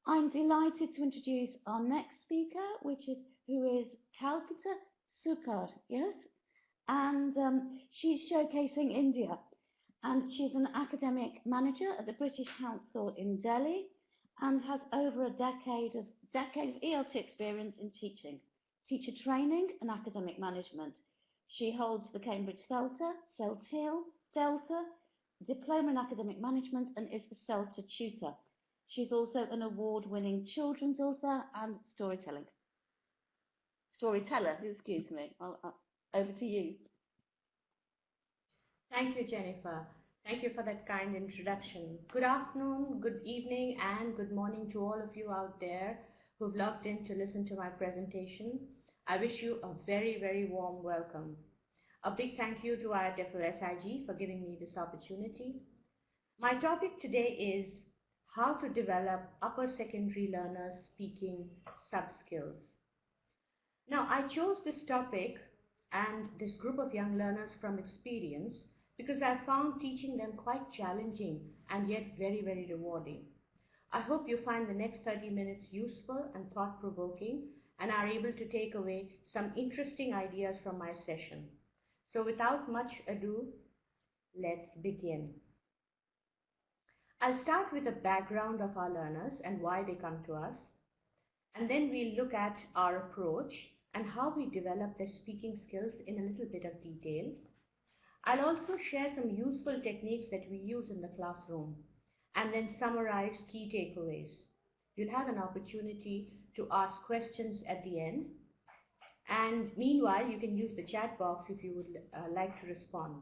I'm delighted to introduce our next speaker, who is Kalpita Sarkar, yes? And she's showcasing India. And she's an academic manager at the British Council in Delhi and has over a decade of ELT experience in teaching, teacher training and academic management. She holds the Cambridge Delta Diploma in Academic Management and is the CELTA tutor. She's also an award-winning children's author and storyteller. Excuse me. Over to you. Thank you, Jennifer. Thank you for that kind introduction. Good afternoon, good evening, and good morning to all of you out there who've logged in to listen to my presentation. I wish you a very, very warm welcome. A big thank you to IATEFL for giving me this opportunity. My topic today is how to develop upper secondary learners speaking sub-skills. Now, I chose this topic and this group of young learners from experience because I found teaching them quite challenging and yet very, very rewarding. I hope you find the next 30 minutes useful and thought-provoking and are able to take away some interesting ideas from my session. So without much ado, let's begin. I'll start with a background of our learners and why they come to us. And then we'll look at our approach and how we develop their speaking skills in a little bit of detail. I'll also share some useful techniques that we use in the classroom and then summarize key takeaways. You'll have an opportunity to ask questions at the end. And meanwhile, you can use the chat box if you would like to respond.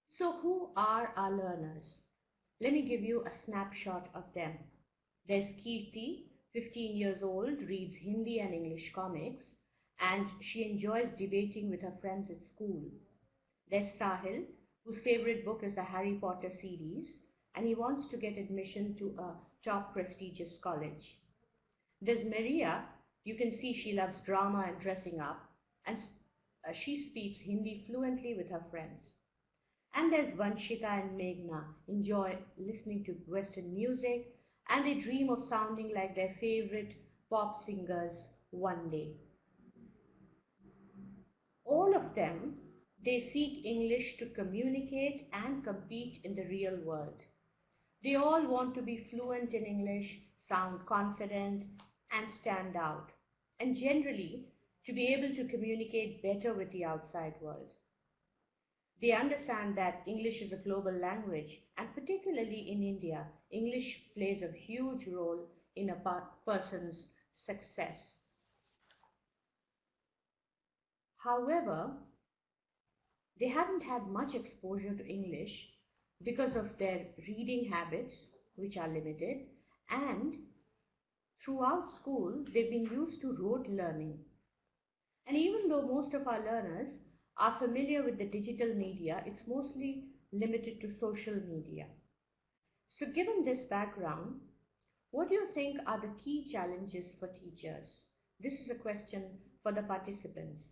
So who are our learners? Let me give you a snapshot of them. There's Kirti, 15 years old, reads Hindi and English comics, and she enjoys debating with her friends at school. There's Sahil, whose favorite book is the Harry Potter series, and he wants to get admission to a top prestigious college. There's Maria. You can see she loves drama and dressing up, and she speaks Hindi fluently with her friends. And there's Vanshika and Meghna, enjoy listening to Western music, and they dream of sounding like their favorite pop singers one day. All of them, they seek English to communicate and compete in the real world. They all want to be fluent in English, sound confident, and stand out, and generally to be able to communicate better with the outside world. They understand that English is a global language, and particularly in India, English plays a huge role in a person's success. However, they haven't had much exposure to English because of their reading habits, which are limited, and throughout school, they've been used to rote learning. And even though most of our learners are familiar with the digital media, it's mostly limited to social media. So given this background, what do you think are the key challenges for teachers? This is a question for the participants.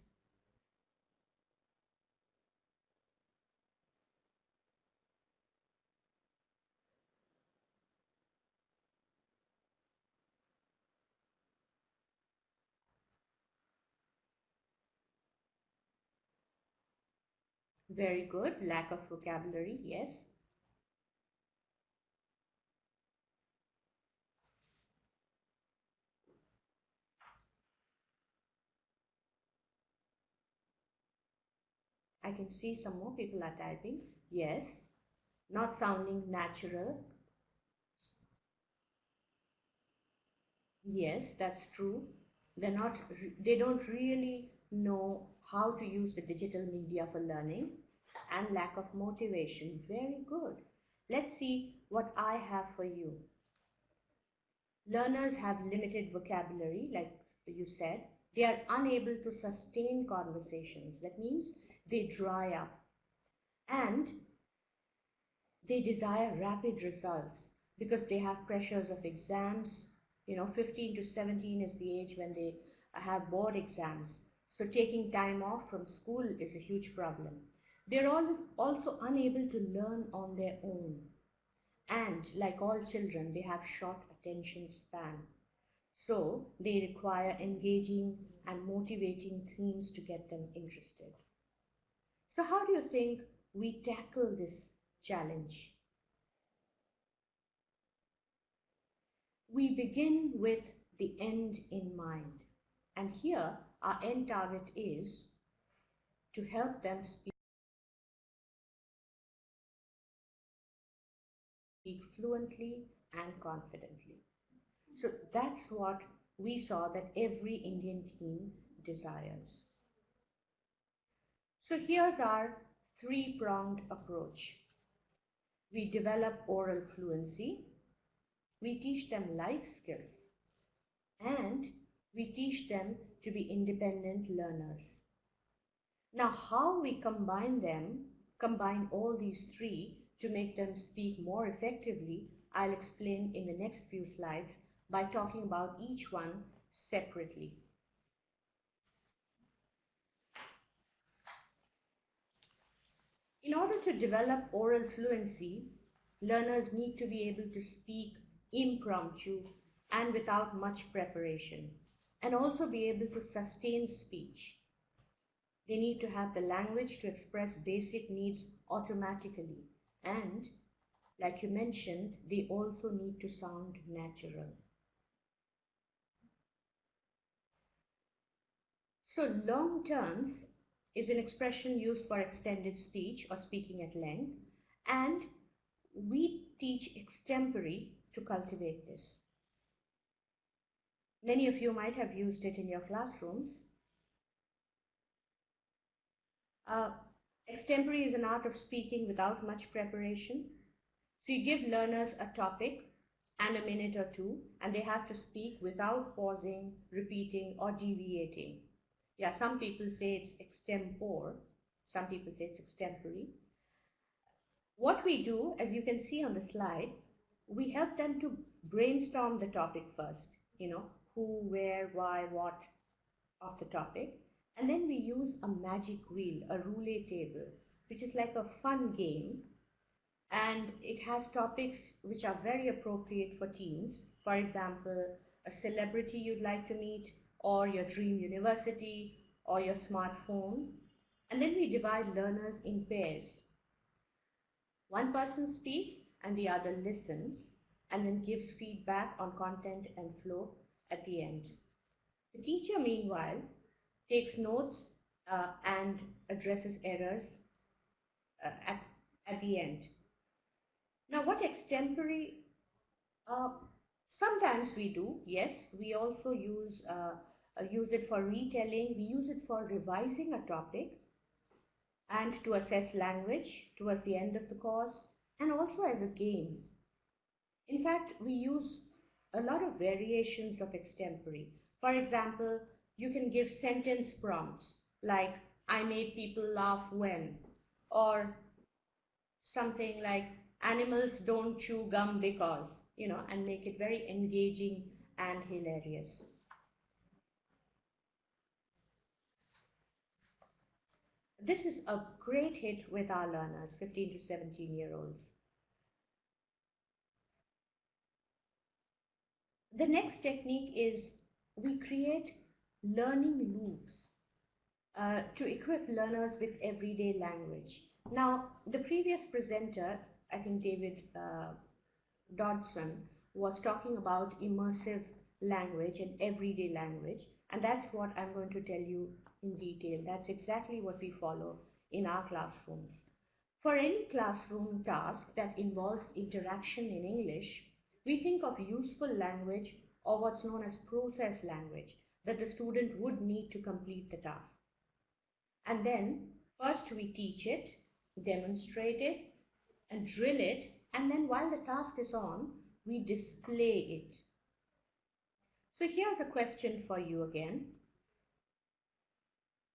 Very good. Lack of vocabulary, yes. I can see some more people are typing. Yes. Not sounding natural. Yes, that's true. They don't really know how to use the digital media for learning, and lack of motivation. Very good. Let's see what I have for you. Learners have limited vocabulary, like you said. They are unable to sustain conversations. That means they dry up. And they desire rapid results because they have pressures of exams. 15 to 17 is the age when they have board exams. So taking time off from school is a huge problem. They're also unable to learn on their own. And like all children, they have short attention span. So they require engaging and motivating themes to get them interested. So how do you think we tackle this challenge? We begin with the end in mind. And here our end target is to help them speak fluently and confidently. So that's what we saw that every Indian teen desires. So here's our three-pronged approach. We develop oral fluency, we teach them life skills, and we teach them to be independent learners. Now, how we combine all these three to make them speak more effectively, I'll explain in the next few slides by talking about each one separately. In order to develop oral fluency, learners need to be able to speak impromptu and without much preparation, and also be able to sustain speech. They need to have the language to express basic needs automatically, and, like you mentioned, they also need to sound natural. So long terms is an expression used for extended speech or speaking at length, and we teach extempore to cultivate this. Many of you might have used it in your classrooms. Extempore is an art of speaking without much preparation. So you give learners a topic and a minute or two, and they have to speak without pausing, repeating, or deviating. Yeah, some people say it's extempore, some people say it's extempore. What we do, as you can see on the slide, we help them to brainstorm the topic first, who, where, why, what of the topic. And then we use a magic wheel, a roulette table, which is like a fun game. And it has topics which are very appropriate for teens. For example, a celebrity you'd like to meet, or your dream university, or your smartphone. And then we divide learners in pairs. One person speaks and the other listens, and then gives feedback on content and flow at the end. The teacher, meanwhile, takes notes and addresses errors at the end. Now, what extempore? Sometimes we do, yes. We also use it for retelling. We use it for revising a topic and to assess language towards the end of the course, and also as a game. In fact, we use a lot of variations of extempore. For example, you can give sentence prompts like, I made people laugh when, or something like, animals don't chew gum because, and make it very engaging and hilarious. This is a great hit with our learners, 15 to 17-year-olds. The next technique is we create learning loops to equip learners with everyday language. Now, the previous presenter, I think David Dodson, was talking about immersive language and everyday language, and that's what I'm going to tell you in detail. That's exactly what we follow in our classrooms. For any classroom task that involves interaction in English, we think of useful language, or what's known as process language, that the student would need to complete the task. And then first we teach it, demonstrate it, and drill it, and then while the task is on, we display it. So here's a question for you again.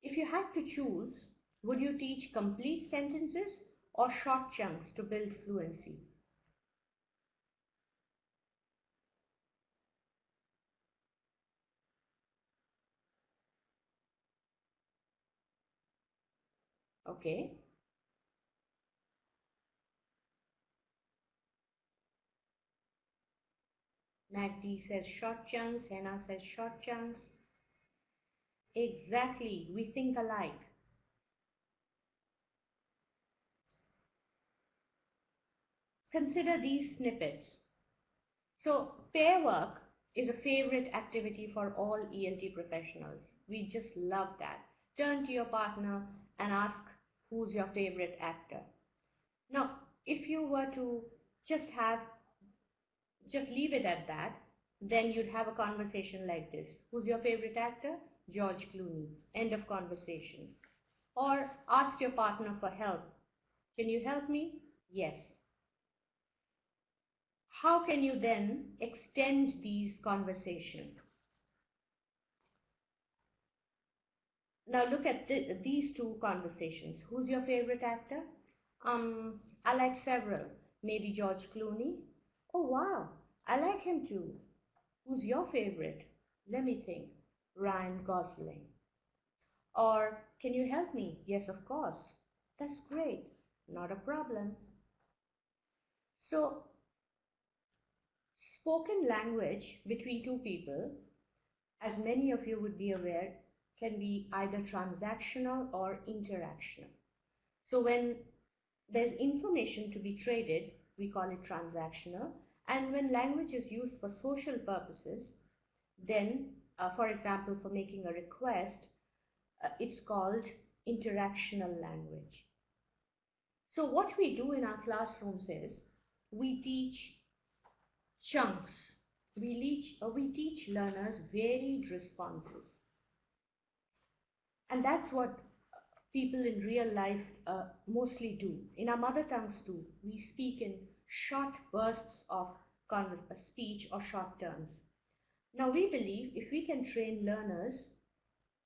If you had to choose, would you teach complete sentences or short chunks to build fluency? Okay. Magdi says short chunks. Hena says short chunks. Exactly, we think alike. Consider these snippets. So pair work is a favorite activity for all ELT professionals. We just love that. Turn to your partner and ask who's your favorite actor. Now, if you were to just leave it at that, then you'd have a conversation like this. Who's your favorite actor? George Clooney. End of conversation. Or ask your partner for help. Can you help me? Yes. How can you then extend these conversations? Now look at these two conversations. Who's your favorite actor? I like several. Maybe George Clooney. Oh wow, I like him too. Who's your favorite? Let me think. Ryan Gosling. Or, can you help me? Yes, of course. That's great. Not a problem. So, spoken language between two people, as many of you would be aware, can be either transactional or interactional. So when there's information to be traded, we call it transactional. And when language is used for social purposes, then, for example, for making a request, it's called interactional language. So what we do in our classrooms is we teach chunks. We teach learners varied responses. And that's what people in real life mostly do. In our mother tongues too, we speak in short bursts of speech or short terms. Now we believe if we can train learners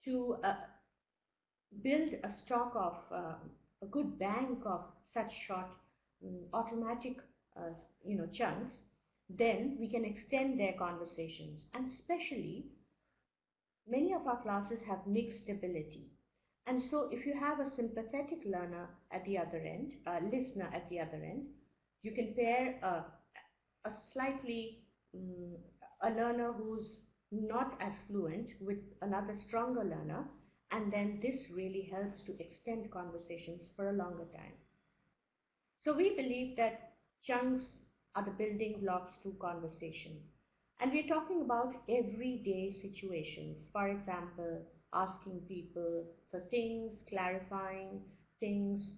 to build a stock of a good bank of such short automatic chunks, then we can extend their conversations. And especially, many of our classes have mixed ability. And so if you have a sympathetic learner at the other end, a listener at the other end, you can pair a slightly, a learner who's not as fluent with another stronger learner, and then this really helps to extend conversations for a longer time. So we believe that chunks are the building blocks to conversation. And we're talking about everyday situations. For example, asking people for things, clarifying things,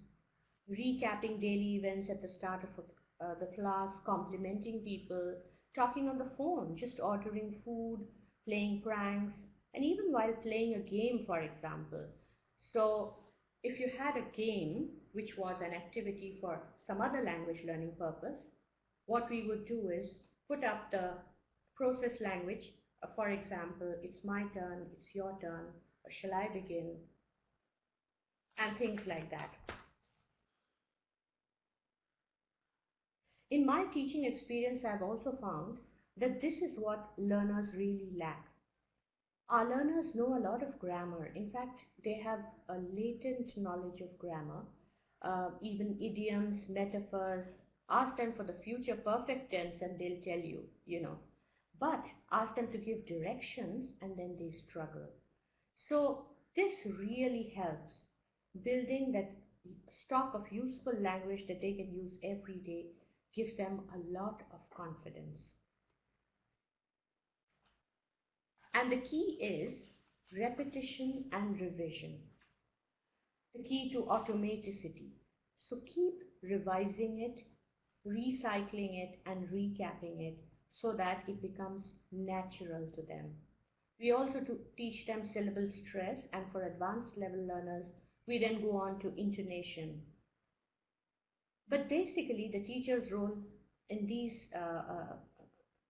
recapping daily events at the start of the class, complimenting people, talking on the phone, just ordering food, playing pranks, and even while playing a game, for example. So if you had a game which was an activity for some other language learning purpose, what we would do is put up the process language. For example, it's my turn, it's your turn, or shall I begin? And things like that. In my teaching experience, I've also found that this is what learners really lack. Our learners know a lot of grammar. In fact, they have a latent knowledge of grammar, even idioms, metaphors. Ask them for the future perfect tense and they'll tell you, But ask them to give directions and then they struggle. So this really helps. Building that stock of useful language that they can use every day gives them a lot of confidence. And the key is repetition and revision. The key to automaticity. So keep revising it, recycling it, and recapping it so that it becomes natural to them. We also teach them syllable stress, and for advanced level learners, we then go on to intonation. But basically, the teacher's role in these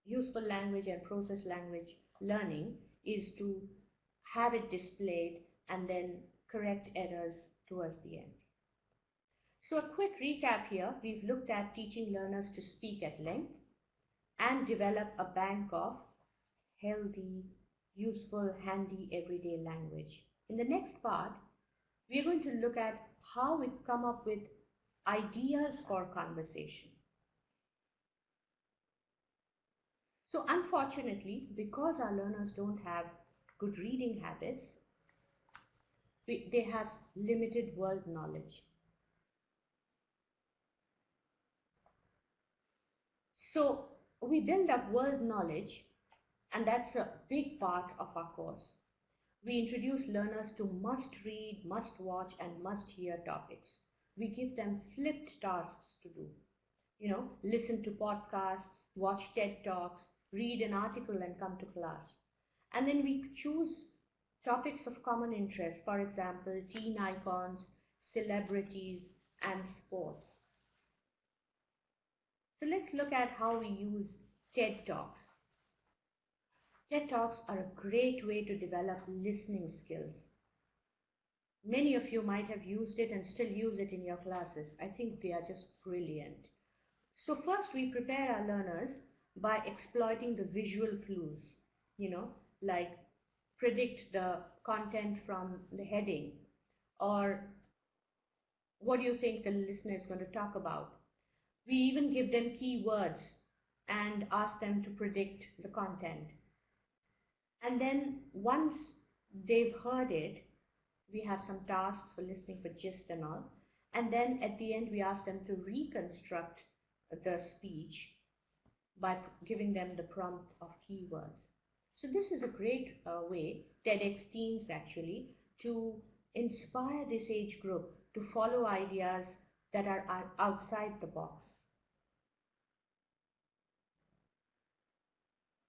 useful language and process language learning is to have it displayed and then correct errors towards the end. So a quick recap here, we've looked at teaching learners to speak at length and develop a bank of healthy, useful, handy, everyday language. In the next part, we're going to look at how we come up with ideas for conversation. So unfortunately, because our learners don't have good reading habits, they have limited world knowledge. So we build up world knowledge, and that's a big part of our course. We introduce learners to must read, must watch, and must hear topics. We give them flipped tasks to do. Listen to podcasts, watch TED Talks, read an article and come to class. And then we choose topics of common interest, for example, teen icons, celebrities, and sports. So let's look at how we use TED Talks. TED Talks are a great way to develop listening skills. Many of you might have used it and still use it in your classes. I think they are just brilliant. So first we prepare our learners by exploiting the visual clues, like predict the content from the heading, or what do you think the listener is going to talk about? We even give them keywords and ask them to predict the content. And then once they've heard it, we have some tasks for listening for gist and all. And then at the end, we ask them to reconstruct the speech by giving them the prompt of keywords. So this is a great way, TEDx Teens actually, to inspire this age group to follow ideas that are outside the box.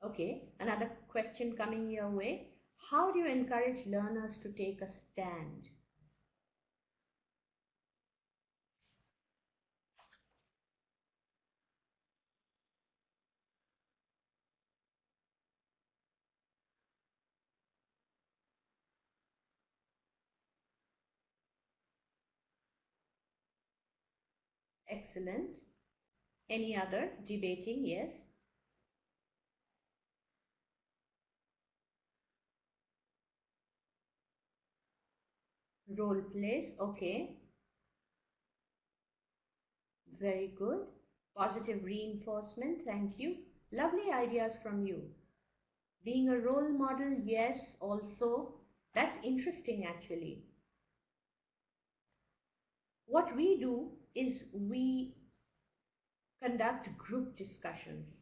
Okay, another question coming your way. How do you encourage learners to take a stand? Excellent. Any other? Debating, yes. Role plays, okay. Very good. Positive reinforcement, thank you. Lovely ideas from you. Being a role model, yes, also. That's interesting actually. What we do is we conduct group discussions.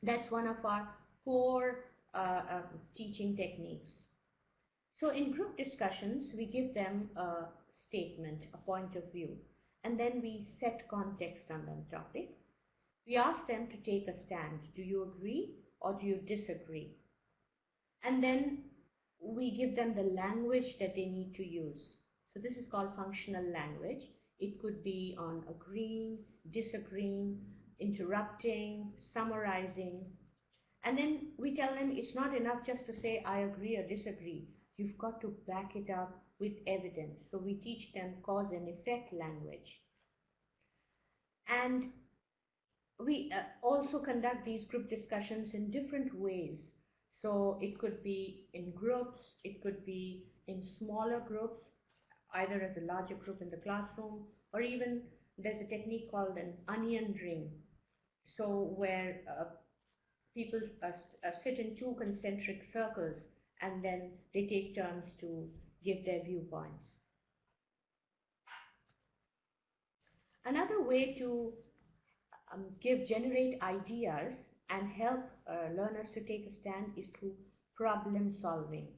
That's one of our core teaching techniques. So in group discussions, we give them a statement, a point of view, and then we set context on the topic. We ask them to take a stand. Do you agree or do you disagree? And then we give them the language that they need to use. So this is called functional language. It could be on agreeing, disagreeing, interrupting, summarizing. And then we tell them it's not enough just to say, I agree or disagree. You've got to back it up with evidence. So we teach them cause and effect language. And we also conduct these group discussions in different ways. So it could be in groups, it could be in smaller groups, either as a larger group in the classroom, or even there's a technique called an onion ring. So where people sit in two concentric circles and then they take turns to give their viewpoints. Another way to generate ideas and help learners to take a stand is through problem solving.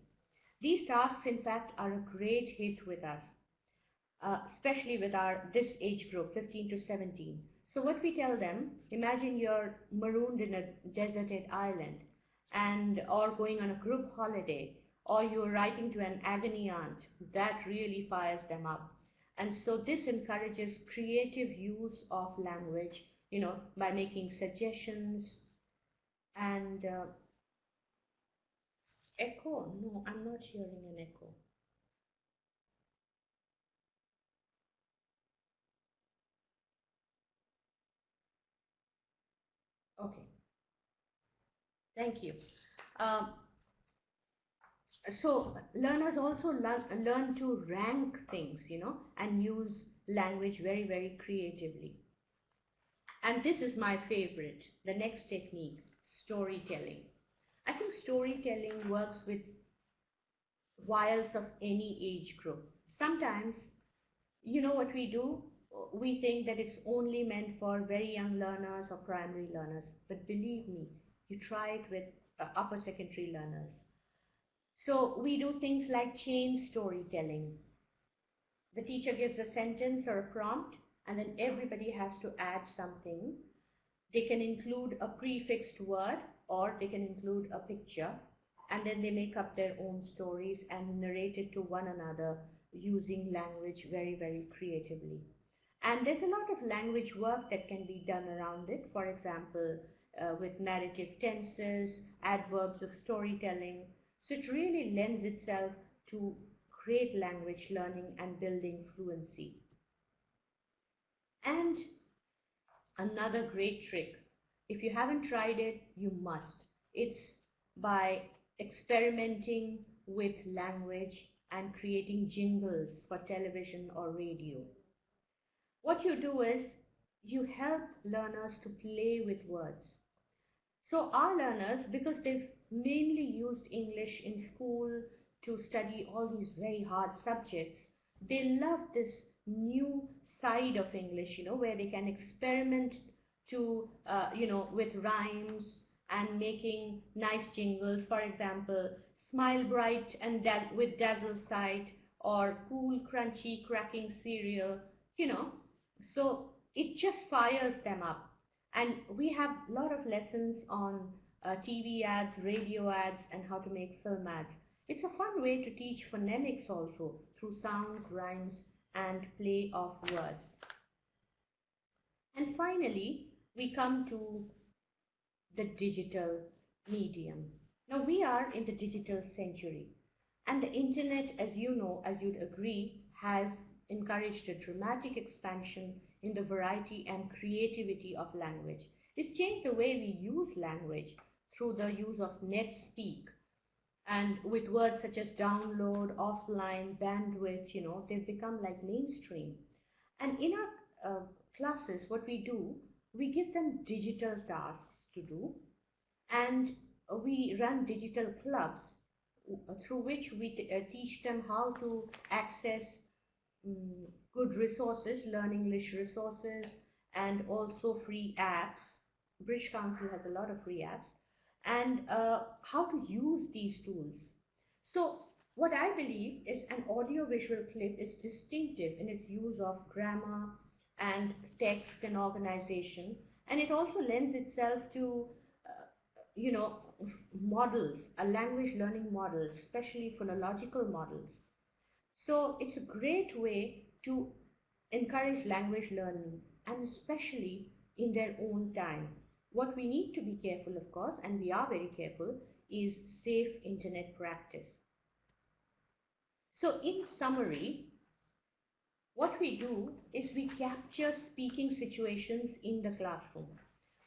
These tasks, in fact, are a great hit with us, especially with this age group, 15 to 17. So what we tell them, imagine you're marooned in a deserted island or going on a group holiday, or you're writing to an agony aunt. That really fires them up. And so this encourages creative use of language, by making suggestions and echo. No, I'm not hearing an echo. Okay. Thank you. So learners also learn to rank things, and use language very, very creatively. And this is my favorite, the next technique, storytelling. I think storytelling works with whiles of any age group. Sometimes, you know what we do? We think that it's only meant for very young learners or primary learners. But believe me, you try it with upper secondary learners. So we do things like chain storytelling. The teacher gives a sentence or a prompt, and then everybody has to add something. They can include a prefixed word or they can include a picture, and then they make up their own stories and narrate it to one another using language very, very creatively. And there's a lot of language work that can be done around it. For example, with narrative tenses, adverbs of storytelling. So it really lends itself to great language learning and building fluency. And another great trick, if you haven't tried it, you must. It's by experimenting with language and creating jingles for television or radio. What you do is you help learners to play with words. So our learners, because they've mainly used English in school to study all these very hard subjects, they love this new side of English, where they can experiment to, with rhymes and making nice jingles. For example, smile bright and with dazzle sight, or cool, crunchy, cracking cereal, So it just fires them up. And we have a lot of lessons on TV ads, radio ads, and how to make film ads. It's a fun way to teach phonemics also through sound, rhymes, and play of words. And finally, we come to the digital medium. Now we are in the digital century, and the internet, as you know, as you'd agree, has encouraged a dramatic expansion in the variety and creativity of language. It's changed the way we use language through the use of net speak, and with words such as download, offline, bandwidth, they've become like mainstream. And in our classes, what we do, we give them digital tasks to do, and we run digital clubs through which we teach them how to access good resources, learn English resources, and also free apps. British Council has a lot of free apps, and how to use these tools. So what I believe is an audio-visual clip is distinctive in its use of grammar and text and organization, and it also lends itself to models, a language learning models, especially phonological models. So it's a great way to encourage language learning, and especially in their own time. What we need to be careful, of course, and we are very careful, is safe internet practice. So in summary, what we do is we capture speaking situations in the classroom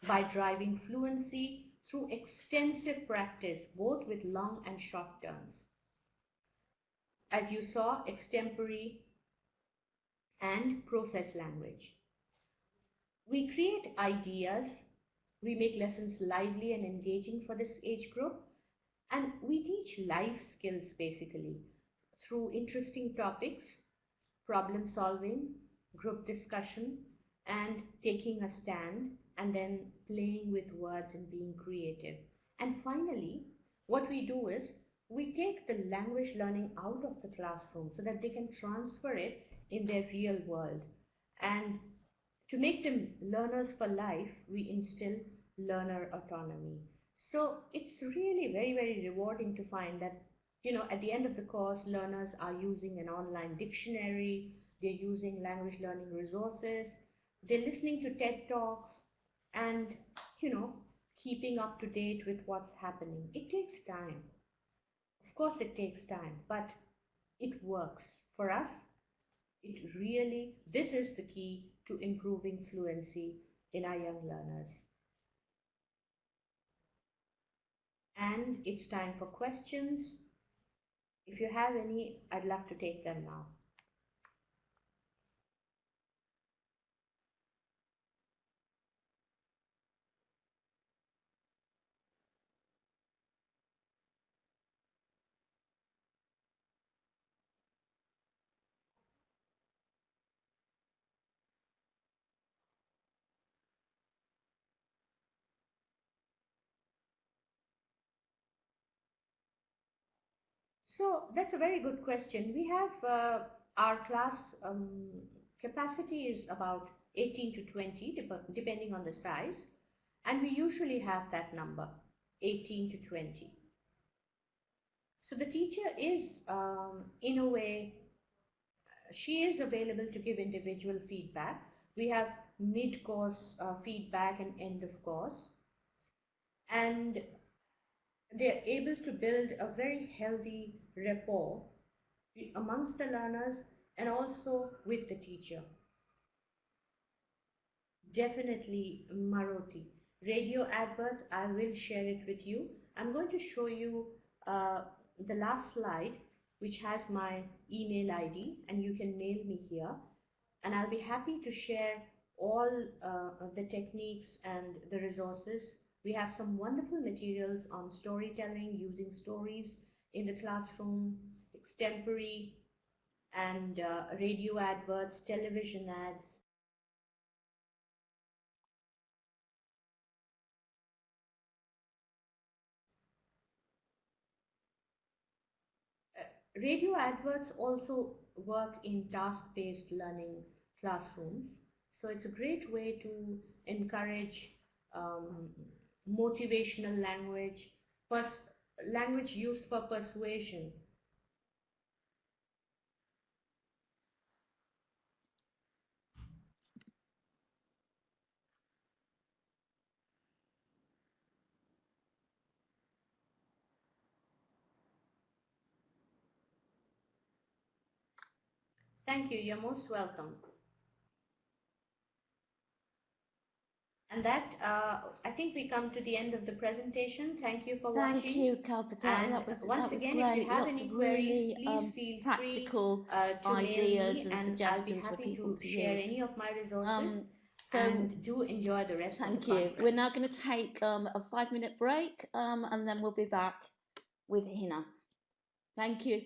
by driving fluency through extensive practice, both with long and short terms. As you saw, extempore and process language. We create ideas, we make lessons lively and engaging for this age group, and we teach life skills basically through interesting topics, problem solving, group discussion, and taking a stand, and then playing with words and being creative. And finally, what we do is we take the language learning out of the classroom so that they can transfer it in their real world. And to make them learners for life, we instill learner autonomy. So it's really very, very rewarding to find that, at the end of the course, learners are using an online dictionary, they're using language learning resources, they're listening to TED Talks, and, keeping up to date with what's happening. It takes time. Of course it takes time, but it works. For us, this is the key to improving fluency in our young learners. And it's time for questions. If you have any, I'd love to take them now. So that's a very good question. We have our class capacity is about 18 to 20, depending on the size. And we usually have that number, 18 to 20. So the teacher is, in a way, she is available to give individual feedback. We have mid-course feedback and end of course. And they're able to build a very healthy rapport amongst the learners and also with the teacher. Definitely Maruti. Radio adverts, I will share it with you. I'm going to show you the last slide, which has my email ID, and you can mail me here. And I'll be happy to share all of the techniques and the resources. We have some wonderful materials on storytelling, using stories in the classroom, extempore, and radio adverts, television ads. Radio adverts also work in task-based learning classrooms. So it's a great way to encourage motivational language, language used for persuasion. Thank you. You're most welcome. And that, I think we come to the end of the presentation. Thank you for watching. Thank you, Kalpita. And that was once great. again, if you have Lots any of queries, really please feel practical free to ideas mail me, and and I'll be suggestions for happy people to to share use. any of my resources. So and do enjoy the rest of the thank you. conference. We're now going to take a 5-minute break, and then we'll be back with Hina. Thank you.